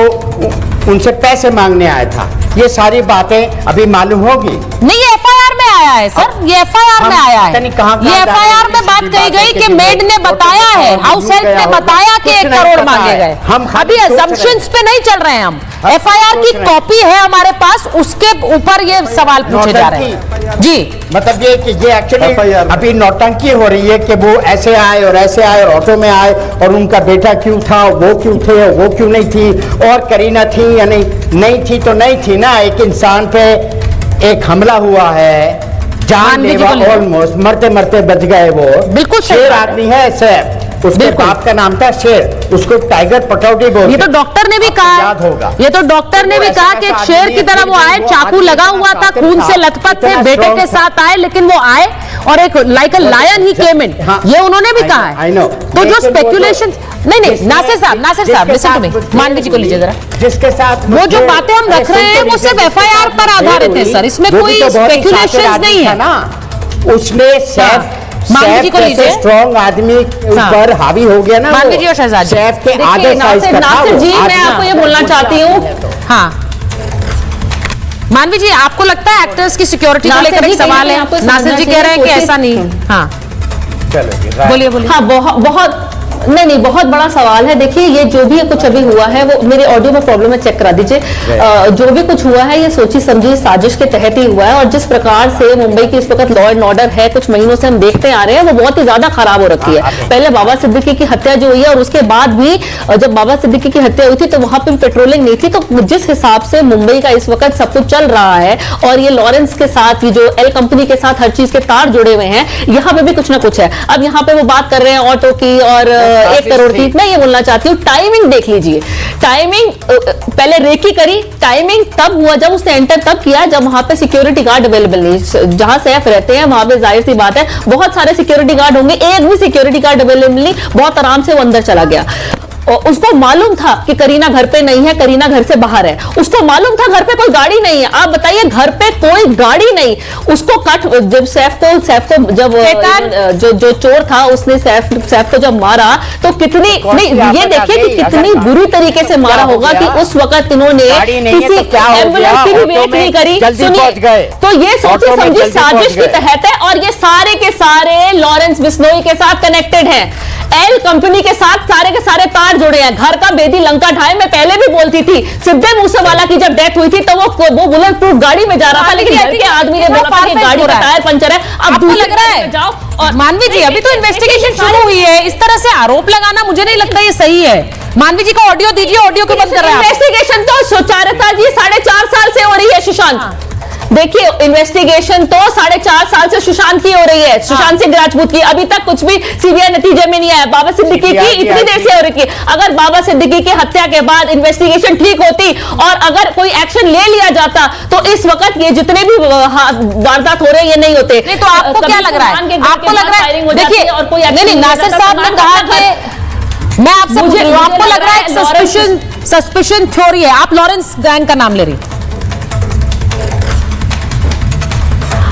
उनसे पैसे मांगने आया था। ये सारी बातें अभी मालूम होगी। नहीं, ये FIR में आया है सर, ये FIR में आया है। ये FIR में बात कही गई कि मेड ने बताया है, हाउस हेल्प ने बताया कि 1 करोड़ मांगे गए। हम अभी असम्पशंस पे नहीं चल रहे हैं, हम एफआईआर की कॉपी है हमारे पास, उसके ऊपर ये सवाल पूछे जा रहे हैं जी। मतलब ये कि ये एक्चुअली अभी नौटंकी हो रही है कि वो ऐसे आए और ऐसे आए और ऑटो में आए और उनका बेटा क्यों था, वो क्यों थे, वो क्यों नहीं थी, और करीना थी या नहीं थी तो नहीं थी ना। एक इंसान पे एक हमला हुआ है, जानलेवा, ऑलमोस्ट मरते मरते बच गए वो। बिल्कुल शेर आदमी है सर, उसके बाप का नाम था शेर, उसको टाइगर पटौडी बोलते। ये तो डॉक्टर ने भी कहा, याद होगा, ये तो डॉक्टर ने भी कहा कि एक शेर की तरह वो आए, चाकू लगा हुआ था, खून से लथपथ थे, बेटे के साथ आए, लेकिन वो आए और एक लाइक अ लायन ही केम इन, ये उन्होंने भी कहा है। तो जो स्पेकुलेशन, नहीं नासिर साहब लिसन टू मी, मानवी जी को लीजिए जरा, जिसके साथ वो जो बातें हम रख रहे हैं वो सिर्फ एफआईआर पर आधारित है सर, इसमें कोई स्पेकुलेशन नहीं है ना। उसमें सैफ मानवी जी को लीजिए, स्ट्रॉन्ग आदमी ऊपर हावी हो गया ना मानवी जी और शहजाद जी। सैफ के आधे साइज का था नासिर जी, वो। मैं आपको ये बोलना चाहती हूँ, हाँ मानवी जी, आपको लगता है एक्टर्स की सिक्योरिटी को लेकर एक सवाल है? नासिर जी कह रहे हैं कि ऐसा नहीं, हाँ बोलिए। हाँ बहुत नहीं बहुत बड़ा सवाल है। देखिए ये जो भी कुछ अभी हुआ है, वो मेरे ऑडियो में प्रॉब्लम है, चेक करा दीजिए। जो भी कुछ हुआ है ये सोची समझी साजिश के तहत ही हुआ है, और जिस प्रकार से मुंबई की इस वक्त लॉ एंड ऑर्डर है, कुछ महीनों से हम देखते आ रहे हैं, वो बहुत ही ज्यादा खराब हो रखी है। पहले बाबा सिद्दीकी की हत्या जो हुई है, और उसके बाद भी जब बाबा सिद्दीकी की हत्या हुई थी तो वहां पर पेट्रोलिंग नहीं थी। तो जिस हिसाब से मुंबई का इस वक्त सब कुछ चल रहा है, और ये लॉरेंस के साथ, ये जो एल कंपनी के साथ हर चीज के तार जुड़े हुए हैं, यहाँ पे भी कुछ ना कुछ है। अब यहाँ पे वो बात कर रहे हैं ऑटो की और 1 करोड़ की। मैं ये बोलना चाहती हूँ, टाइमिंग देख लीजिए, टाइमिंग पहले रेकी करी, टाइमिंग तब हुआ जब उसने एंटर तब किया जब वहां पे सिक्योरिटी गार्ड अवेलेबल नहीं। जहां सैफ रहते हैं वहां पे जाहिर सी बात है बहुत सारे सिक्योरिटी गार्ड होंगे, एक भी सिक्योरिटी गार्ड अवेलेबल नहीं, बहुत आराम से वो अंदर चला गया। और उसको मालूम था कि करीना घर पे नहीं है, करीना घर से बाहर है, उसको मालूम था घर पे कोई गाड़ी नहीं है। आप बताइए, घर पे कोई गाड़ी नहीं, उसको जब सैफ को जब जो चोर था उसने सैफ को जब मारा तो कितनी नहीं, ये देखिए कि कितनी बुरी तरीके से मारा होगा कि उस वक्त इन्होंने किसी एम्बुलेंस की भी वेट नहीं करी। सुनिए, तो ये सोची समझी साजिश के तहत है, और ये सारे के सारे लॉरेंस बिश्नोई के साथ कनेक्टेड है, एल कंपनी के साथ सारे के सारे तार जुड़े हैं। घर का बेदी लंका ढाए, मैं पहले भी बोलती थी, सिद्धे मूसेवाला की जब डेथ हुई थी तो वो बुलेट प्रूफ गाड़ी में जा रहा था, लेकिन घर के आदमी ने बोला कि गाड़ी का टायर पंचर है। अब आपको लग रहा है जाओ। और मानवी जी, अभी तो इन्वेस्टिगेशन शुरू हुई है, इस तरह से आरोप लगाना मुझे नहीं लगता ये सही है। मानवी जी को ऑडियो दीजिए, ऑडियो को बंद कर रहे हैं। इन्वेस्टिगेशन तो सुचारुता जी 4.5 साल से हो रही है सुशांत। देखिए, इन्वेस्टिगेशन तो 4.5 साल से सुशांत की हो रही है, सुशांत सिंह राजपूत की। अभी तक कुछ भी सीबीआई नतीजे में नहीं आया। बाबा सिद्दीकी की इतनी देर से हो रही थी। अगर बाबा सिद्दीकी की हत्या के बाद इन्वेस्टिगेशन ठीक होती और अगर कोई एक्शन ले लिया जाता तो इस वक्त ये जितने भी वारदात हो रहे हैं ये नहीं होते। नहीं, तो आपको क्या लग रहा है? आपको लग रहा है, देखिए, और कोई नहीं, नासिर साहब ने कहा कि मैं आपसे पूछ रही हूं, आपको लग रहा है सस्पिशन थ्योरी है, आप लॉरेंस गैंग का नाम ले रही?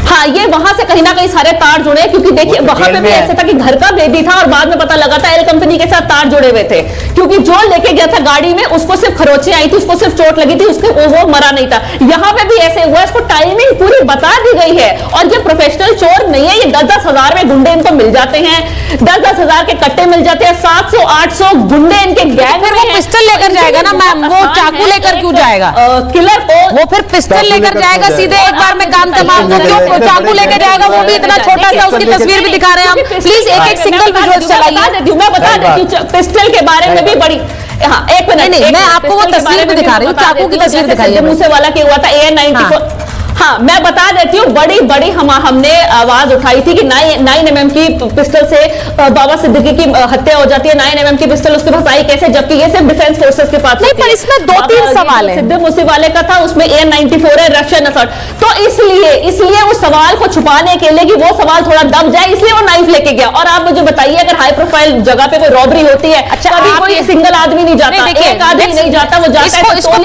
हाँ, ये वहां से कहीं ना कहीं सारे तार जुड़े, क्योंकि देखिए वहां पे भी ऐसा था कि घर का बेदी था और बाद में पता लगा था एल कंपनी के साथ तार जुड़े हुए थे, क्योंकि जो लेके गया था गाड़ी में उसको सिर्फ खरोंचे आई थी, उसको सिर्फ चोट लगी थी, उसके वो मरा नहीं था। यहाँ पे भी ऐसे हुआ, इसको टाइमिंग पूरी बता दी गई है। और ये प्रोफेशनल चोर नहीं है, ये 10-10 हजार में गुंडे इनको मिल जाते हैं, 10-10 हजार के कट्टे मिल जाते हैं, 700-800 गुंडे इनके गैंग में। वो पिस्टल लेकर जाएगा ना मैम, वो चाकू लेकर क्यों जाएगा? किलर को वो फिर पिस्टल लेकर जाएगा सीधे, एक बार में काम तमाम। तो क्यों चाकू लेकर जाएगा? वो भी इतना छोटा सा, उसकी तस्वीर भी दिखा रहे हैं हम। प्लीज एक सिंगल विजुअल चलाइए। मैं बता देती हूँ पिस्टल के बारे में भी बड़ी, हाँ एक मिनट, नहीं, मैं आपको वो तस्वीर भी दिखा रही हूँ, चाकू की तस्वीर दिखाइए। मूसेवाला के हुआ था AN-94। हाँ, मैं बता देती हूँ, बड़ी हमने आवाज उठाई थी कि 9 mm की पिस्टल से बाबा सिद्दीकी की हत्या हो जाती है। 9 mm की पिस्टल उसके पास आई कैसे, जबकि ये सिर्फ डिफेंस फोर्सेस के पास। नहीं, पर इसमें 2-3 सवाल है। सिद्धू मूसेवाले का था, उसमें AN-94 है, रशियन असॉल्ट। तो इसलिए उस सवाल को छुपाने के लिए कि वो सवाल थोड़ा दब जाए, इसलिए वो नाइफ लेके गया। और आप मुझे बताइए, अगर हाई प्रोफाइल जगह पे कोई रॉबरी होती है, अच्छा, अभी कोई सिंगल आदमी नहीं जाता, एक आदमी नहीं जाता, वो जाता है। इसको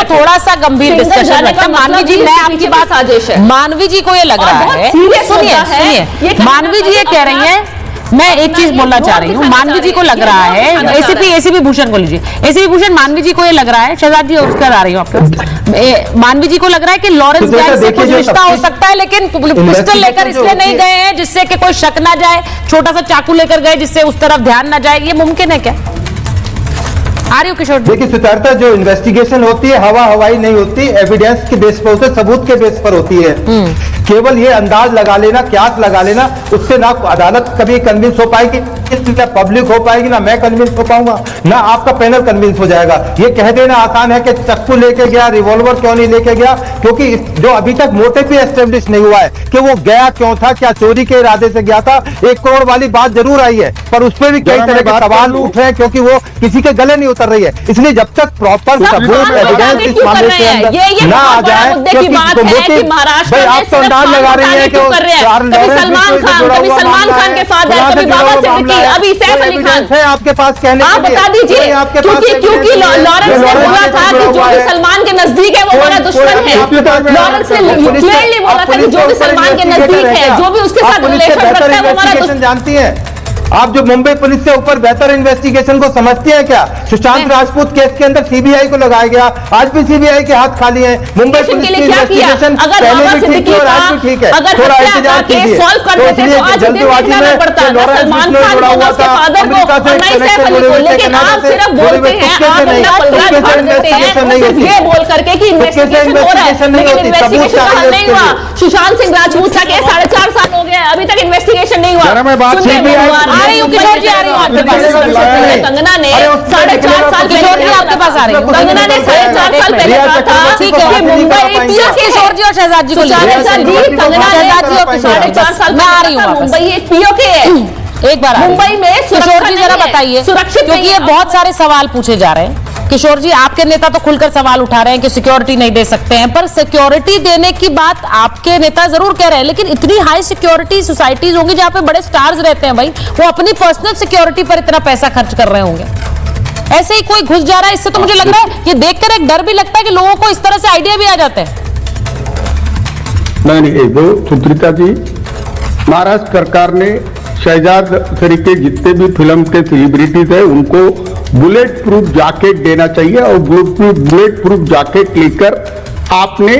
थोड़ा सा गंभीर डिस्कशन। मानवी जी, मैं आपकी बात साजिश है। मानवी जी को ये लग रहा है, सुनिए, मानवी जी ये कह रही हैं, मैं एक चीज बोलना चाह रही हूँ, मानवी जी को लग रहा है, एसीपी भूषण को लीजिए, एसीपी भूषण, मानवी जी को ये लग रहा है, शहजाद जी उसका आ रही हूँ आपके, मानवी जी को लग रहा है कि लॉरेंस गैंग से कुछ रिश्ता हो सकता है, लेकिन पिस्टल लेकर इसलिए नहीं गए हैं जिससे कि कोई शक ना जाए, छोटा सा चाकू लेकर गए जिससे उस तरफ ध्यान ना जाए, ये मुमकिन है क्या? आ रही हूँ किशोर जी। देखिए सुचरिता, जो इन्वेस्टिगेशन होती है हवाई नहीं होती, एविडेंस के बेस पर होती है, सबूत के बेस पर होती है। केवल ये अंदाज लगा लेना, क्यास लगा लेना, उससे ना अदालत कभी कन्विंस हो पाएगी, ना पब्लिक हो पाएगी, ना मैं कन्विंस हो पाऊंगा, ना आपका पैनल कन्विंस हो जाएगा। ये कह देना आसान है कि चक्कू लेके गया, रिवॉल्वर क्यों नहीं लेके गया, क्योंकि जो अभी तक मोटिव भी एस्टेब्लिश नहीं हुआ है कि वो गया क्यों था, क्या चोरी के इरादे से गया था। 1 करोड़ वाली बात जरूर आई है, पर उस पर भी कई तरह के सवाल उठ रहे हैं, क्योंकि वो किसी के गले नहीं उतर रही है। इसलिए जब तक प्रॉपर सबूत एविडेंस इस मामले के अंदर ना आ जाए, भाई आप तो अंदाज लगा रही है कि सलमान खान के फादर, कभी बाबा सिद्दीकी, अभी सैफ अली खान है आपके पास कहने आप बता दीजिए, क्योंकि लॉरेंस ने बोला था कि जो भी सलमान के नजदीक है वो हमारा दुश्मन है। लॉरेंस ने क्लियरली बोला था कि जो भी सलमान के नजदीक है, जो भी उसके साथ रिलेशन रखता है वो हमारा दुश्मन। जानती है आप, जो मुंबई पुलिस से ऊपर बेहतर इन्वेस्टिगेशन को समझती है क्या? सुशांत राजपूत केस के अंदर सीबीआई को लगाया गया, आज भी सीबीआई के हाथ खाली हैं। मुंबई पुलिस की इन्वेस्टिगेशन पहले भी ठीक थी और आज भी ठीक है, थोड़ा इंतजार कीजिए। तो इसलिए जल्दीबाजी में लॉरेंस ने जुड़ा हुआ था अमेरिका से कनेक्शन जुड़े हुए थे, कनाडा से जुड़े हुए, तुक्के से इन्वेस्टिगेशन नहीं होती, ये बोल करके कि इन्वेस्टिगेशन हो रहा है, लेकिन इन्वेस्टिगेशन का हल नहीं हुआ। सुशांत सिंह राजपूत का केस 4.5 साल हो गया, अभी तक इन्वेस्टिगेशन नहीं हुआ। आ रही हूँ किशोर जी, आ रही हूँ आपके पास। कंगना ने 4.5 साल किशोर जी आपके पास आ रही हूँ। कंगना ने 4.5 साल पहले कहा था, ठीक है, मुंबई किशोर जी और शहजाद जी को कंगना ने 4.5 साल, मैं आ रही हूँ। मुंबई एक पीओके है, एक बार मुंबई में किशोर जी जरा बताइए, सुरक्षित, क्योंकि ये बहुत सारे सवाल पूछे जा रहे हैं। किशोर जी, आपके नेता तो खुलकर सवाल उठा रहे हैं कि सिक्योरिटी नहीं दे सकते हैं, पर सिक्योरिटी देने की बात आपके नेता जरूर कह रहे हैं, लेकिन इतनी हाई सिक्योरिटी सोसाइटीज होंगी जहां पे बड़े स्टार्स रहते हैं, भाई वो अपनी पर्सनल सिक्योरिटी पर इतना पैसा खर्च कर रहे होंगे। ऐसे ही कोई घुस जा रहा है, इससे तो मुझे लग रहा है, ये देखकर एक डर भी लगता है कि लोगों को इस तरह से आइडिया भी आ जाते हैं। नहीं, वो सुचरिता जी, महाराष्ट्र सरकार ने शहजाद तरीके जितने भी फिल्म के सेलिब्रिटीज है उनको बुलेट प्रूफ जैकेट देना चाहिए, और बुलेट प्रूफ जैकेट लेकर आपने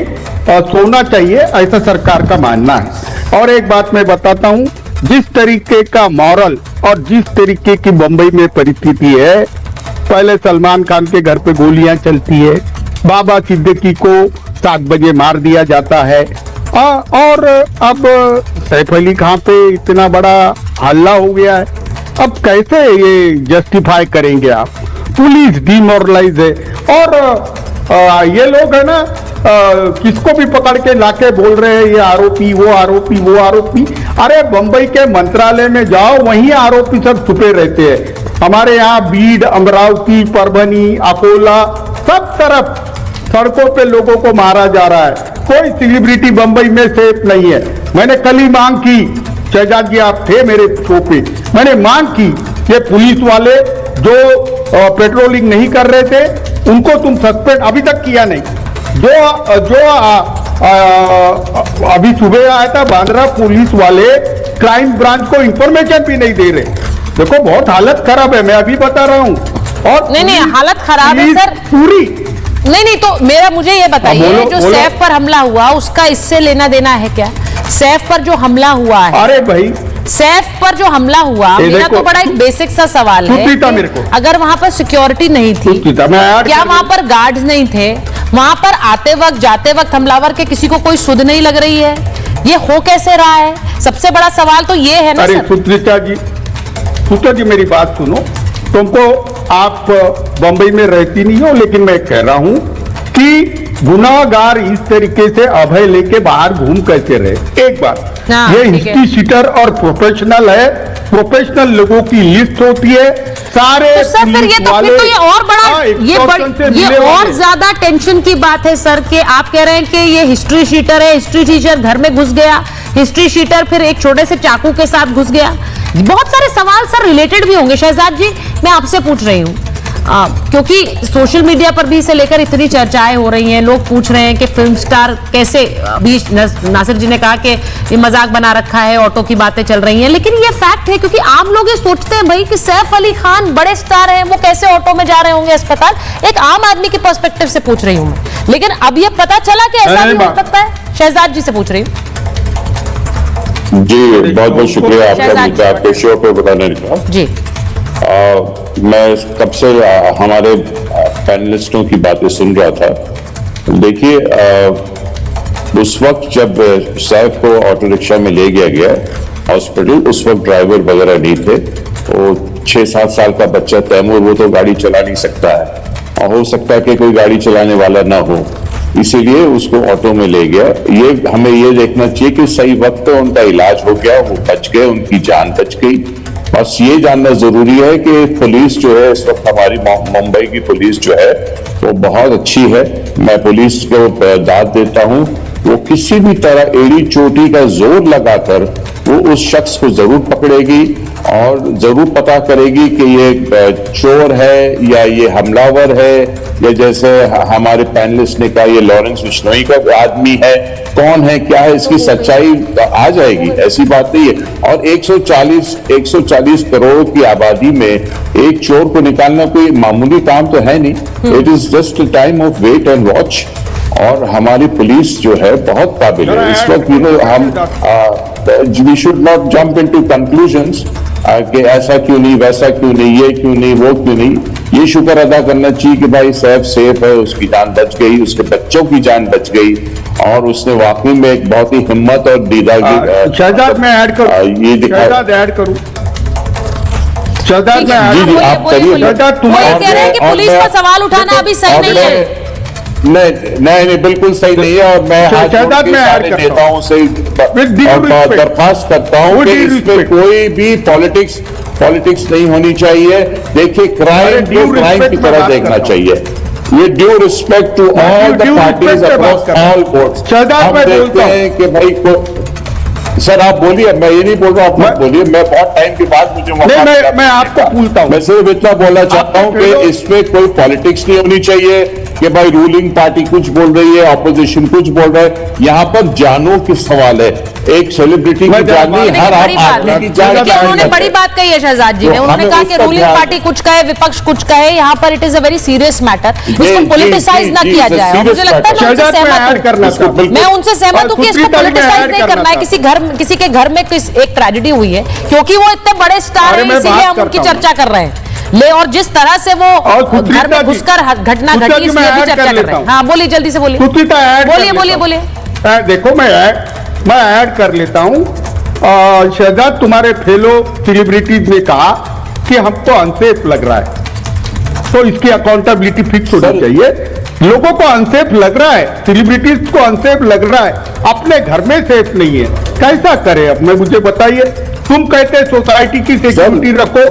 सोना चाहिए, ऐसा सरकार का मानना है। और एक बात मैं बताता हूं, जिस तरीके का मॉरल और जिस तरीके की मुंबई में परिस्थिति है, पहले सलमान खान के घर पे गोलियां चलती है, बाबा सिद्दीकी को 7 बजे मार दिया जाता है, और अब सैफ अली खान पे इतना बड़ा हल्ला हो गया है। अब कैसे ये जस्टिफाई करेंगे आप? पुलिस डिमोरलाइज है, और ये लोग है ना, किसको भी पकड़ के लाके बोल रहे हैं ये आरोपी, वो आरोपी, वो आरोपी। अरे बंबई के मंत्रालय में जाओ, वहीं आरोपी सब छुपे रहते हैं। हमारे यहाँ बीड, अमरावती, परभनी, अकोला, सब तरफ सड़कों पे लोगों को मारा जा रहा है। कोई सेलिब्रिटी बंबई में सेफ नहीं है। मैंने कल ही मांग की, शहजाद जी आप थे मेरे शो पे, मैंने मांग की ये पुलिस वाले जो पेट्रोलिंग नहीं कर रहे थे उनको तुम सस्पेंड अभी तक किया नहीं। जो अभी सुबह आया था बांद्रा, पुलिस वाले क्राइम ब्रांच को इंफॉर्मेशन भी नहीं दे रहे। देखो बहुत हालत खराब है, मैं अभी बता रहा हूँ। और नहीं हालत खराब है सर पूरी। नहीं तो मुझे ये बताइए, जो सैफ पर हमला हुआ उसका इससे लेना देना है क्या? सैफ पर जो हमला हुआ है, अरे भाई सैफ पर जो हमला हुआ, मेरा तो बड़ा एक बेसिक सा सवाल है, अगर वहां पर सिक्योरिटी नहीं थी, क्या वहां पर गार्ड्स नहीं थे, वहां पर आते वक्त जाते वक्त हमलावर के किसी को कोई सुध नहीं लग रही है? ये हो कैसे रहा है? सबसे बड़ा सवाल तो ये है ना। अरे सुचरिता जी मेरी बात सुनो, तुमको आप बंबई में रहती नहीं हो, लेकिन मैं कह रहा हूं कि गुनाहगार इस तरीके से अभय लेके बाहर घूम कैसे रहे। एक बार ये हिस्ट्री शीटर और प्रोफेशनल है, प्रोफेशनल लोगों की लिस्ट होती है सारे। तो सर फिर ये और बड़ा ये और ज्यादा टेंशन की बात है सर, कि आप कह रहे हैं कि ये हिस्ट्री शीटर है, हिस्ट्री टीचर घर में घुस गया, हिस्ट्री शीटर फिर एक छोटे से चाकू के साथ घुस गया। बहुत सारे सवाल सर रिलेटेड भी होंगे। शहजाद जी मैं आपसे पूछ रही हूँ, क्योंकि सोशल मीडिया पर भी इसे लेकर इतनी चर्चाएं हो रही हैं, लोग पूछ रहे हैं कि फिल्म स्टार कैसे, अभी नासिर जी ने कहा कि ये मजाक बना रखा है, ऑटो की बातें चल रही हैं, लेकिन ये फैक्ट है, क्योंकि आम लोग ये सोचते हैं भाई कि सैफ अली खान बड़े स्टार हैं, वो कैसे ऑटो में जा रहे होंगे अस्पताल। एक आम आदमी के पर्सपेक्टिव से पूछ रही हूँ मैं, लेकिन अब ये पता चला कि ऐसा भी हो सकता है। शहजाद जी से पूछ रही हूँ। जी बहुत बहुत शुक्रिया आपका आपके शो पे बताने का। जी मैं कब से हमारे पैनलिस्टों की बातें सुन रहा था। देखिए, उस वक्त जब सैफ को ऑटो रिक्शा में ले गया हॉस्पिटल, उस वक्त ड्राइवर वगैरह नहीं थे। वो 6-7 साल का बच्चा तैमूर, वो तो गाड़ी चला नहीं सकता है, और हो सकता है कि कोई गाड़ी चलाने वाला ना हो, इसीलिए उसको ऑटो में ले गया। ये हमें ये देखना चाहिए कि सही वक्त पे उनका इलाज हो गया, वो बच गए, उनकी जान बच गई। बस ये जानना जरूरी है कि पुलिस जो है इस वक्त, हमारी मुंबई की पुलिस जो है वो बहुत अच्छी है। मैं पुलिस को दाद देता हूँ। वो किसी भी तरह एड़ी चोटी का जोर लगाकर वो उस शख्स को जरूर पकड़ेगी और जरूर पता करेगी कि ये चोर है या ये हमलावर है, या जैसे हमारे पैनलिस्ट ने कहा ये लॉरेंस बिश्नोई का आदमी है, कौन है क्या है, इसकी सच्चाई आ जाएगी। ऐसी बात नहीं है। और 140 करोड़ की आबादी में एक चोर को निकालना कोई मामूली काम तो है नहीं। It is just a time of wait and watch. और हमारी पुलिस जो है बहुत काबिल है इस वक्त। हम we should not jump into conclusions कि ऐसा क्यों नहीं, वैसा क्यों नहीं, ये क्यों नहीं, वो क्यों नहीं। ये शुक्र अदा करना चाहिए कि भाई सैफ सेफ है, उसकी जान बच गई, उसके बच्चों की जान बच गई, और उसने वाकई में एक बहुत ही हिम्मत और दीदारगी शहजाद मैं ऐड करूं, ये दिखाया। शहजाद ऐड करूं, शहजाद मैं जी आप करिए। शहजाद वो कह रहे हैं कि पुलिस का सवाल उठाना अभी सही नहीं है। नहीं बिल्कुल सही नहीं है। और मैं शहजाद में ऐड नेताओं से दरख्वास्त करता हूं कि इसमें कोई भी पॉलिटिक्स नहीं होनी चाहिए। देखिए, क्राइम को क्राइम की तरह देखना चाहिए। ये due respect to all the parties across all courts. हम देखते हैं कि भाई सर आप बोलिए, मैं ये नहीं बोल रहा, आप मत बोलिए। मैं बहुत टाइम के बाद मुझे मैं आपको पूछता हूं। मैं सिर्फ इतना बोलना चाहता हूं कि इसमें कोई पॉलिटिक्स नहीं होनी चाहिए कि भाई रूलिंग पार्टी कुछ बोल रही है, ऑपोजिशन कुछ बोल रहा है। यहाँ पर जानों की सवाल है। एक सेलिब्रिटी की जान नहीं, हर आदमी की जान। उन्होंने बड़ी बात कही है शहजाद जी ने। उन्होंने कहा कि रूलिंग पार्टी कुछ कहे, विपक्ष कुछ कहे, यहाँ पर it is a very serious matter. इसको पॉलिटिसाइज ना किया जाए। मुझे लगता है मैं उनसे सहमत हूँ कि इसको पॉलिटिसाइज नहीं करना है। किसी के घर में एक ट्रेजेडी हुई है, क्योंकि वो इतने बड़े स्टार हैं, इसीलिए हम उनकी चर्चा कर रहे हैं। और जिस तरह से वो घर में घुसकर घटना घटी, इसलिए भी चर्चा कर रहे हैं। हाँ बोलिए, जल्दी से बोलिए, बोलिए। देखो मैं ऐड कर लेता हूं। शहजाद, तुम्हारे फेलो सेलिब्रिटीज ने कहा कि हमको अनसेफ लग रहा है, तो इसकी अकाउंटेबिलिटी फिक्स होनी चाहिए। लोगों को अनसेफ लग रहा है, सेलिब्रिटीज को अनसेफ लग रहा है, अपने घर में सेफ नहीं है, कैसा करे? अब मैं मुझे बताइए। तुम कहते सोसाइटी की सिक्योरिटी रखो,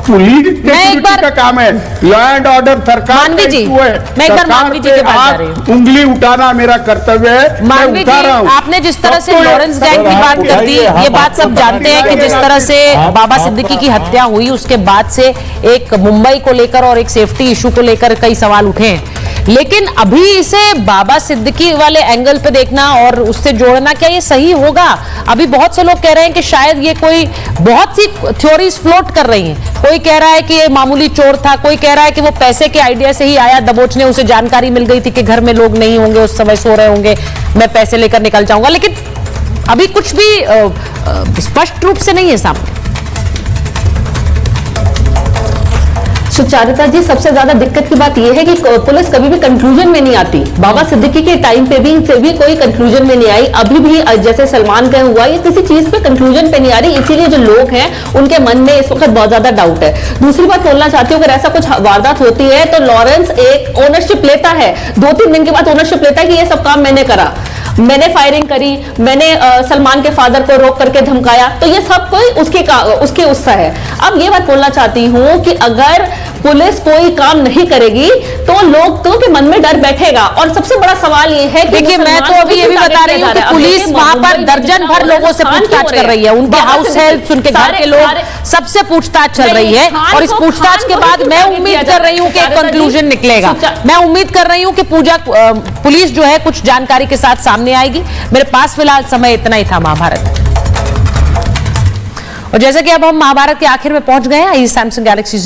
पुलिस सिक्योरिटी का काम है, लॉ एंड ऑर्डर सरकार मानवी जी, मैं एक बार मानवी जी के पास जा रही हूं। उंगली उठाना मेरा कर्तव्य है, मैं उठा रहा हूं। आपने जिस तरह से लॉरेंस गैंग की बात कर दी, ये बात सब जानते हैं कि जिस तरह से बाबा सिद्दीकी की हत्या हुई, उसके बाद से एक मुंबई को लेकर और एक सेफ्टी इशू को लेकर कई सवाल उठे हैं। लेकिन अभी इसे बाबा सिद्दीकी वाले एंगल पे देखना और उससे जोड़ना, क्या ये सही होगा? अभी बहुत से लोग कह रहे हैं कि शायद ये कोई, बहुत सी थ्योरीज फ्लोट कर रही हैं। कोई कह रहा है कि ये मामूली चोर था, कोई कह रहा है कि वो पैसे के आइडिया से ही आया, दबोचने उसे जानकारी मिल गई थी कि घर में लोग नहीं होंगे, उस समय सो रहे होंगे, मैं पैसे लेकर निकल जाऊंगा। लेकिन अभी कुछ भी स्पष्ट रूप से नहीं है सामने। सुचारिता जी, सबसे ज्यादा दिक्कत की बात यह है कि पुलिस कभी भी कंक्लूजन में नहीं आती। बाबा सिद्दीकी के टाइम पे भी कोई कंक्लूजन में नहीं आई। अभी भी जैसे सलमान का हुआ, ये किसी चीज पे कंक्लूजन पे नहीं आ रही, इसीलिए जो लोग हैं उनके मन में इस वक्त बहुत ज्यादा डाउट है। दूसरी बात बोलना चाहती हूँ, अगर ऐसा कुछ वारदात होती है तो लॉरेंस एक ओनरशिप लेता है, 2-3 दिन के बाद ओनरशिप लेता है कि ये सब काम मैंने करा, मैंने फायरिंग करी, मैंने सलमान के फादर को रोक करके धमकाया, तो ये सब कोई उसके उससे है। अब ये बात बोलना चाहती हूँ कि अगर पुलिस कोई काम नहीं करेगी तो लोग के मन में डर बैठेगा। और सबसे बड़ा सवाल ये है कि देखिए, मैं तो अभी ये भी बता रही हूँ कि पुलिस वहां पर दर्जन भर लोगों से पूछताछ कर रही है, उनके हाउस हेल्प, उनके घर के लोग, सबसे पूछताछ चल रही है। और इस पूछताछ के बाद मैं उम्मीद कर रही हूँ कि एक कंक्लूजन निकलेगा। मैं उम्मीद कर रही हूँ कि पुलिस जो है कुछ जानकारी के साथ सामने आएगी। मेरे पास फिलहाल समय इतना ही था महाभारत। और जैसे कि अब हम महाभारत के आखिर में पहुंच गए हैं, सैमसंग गैलेक्सी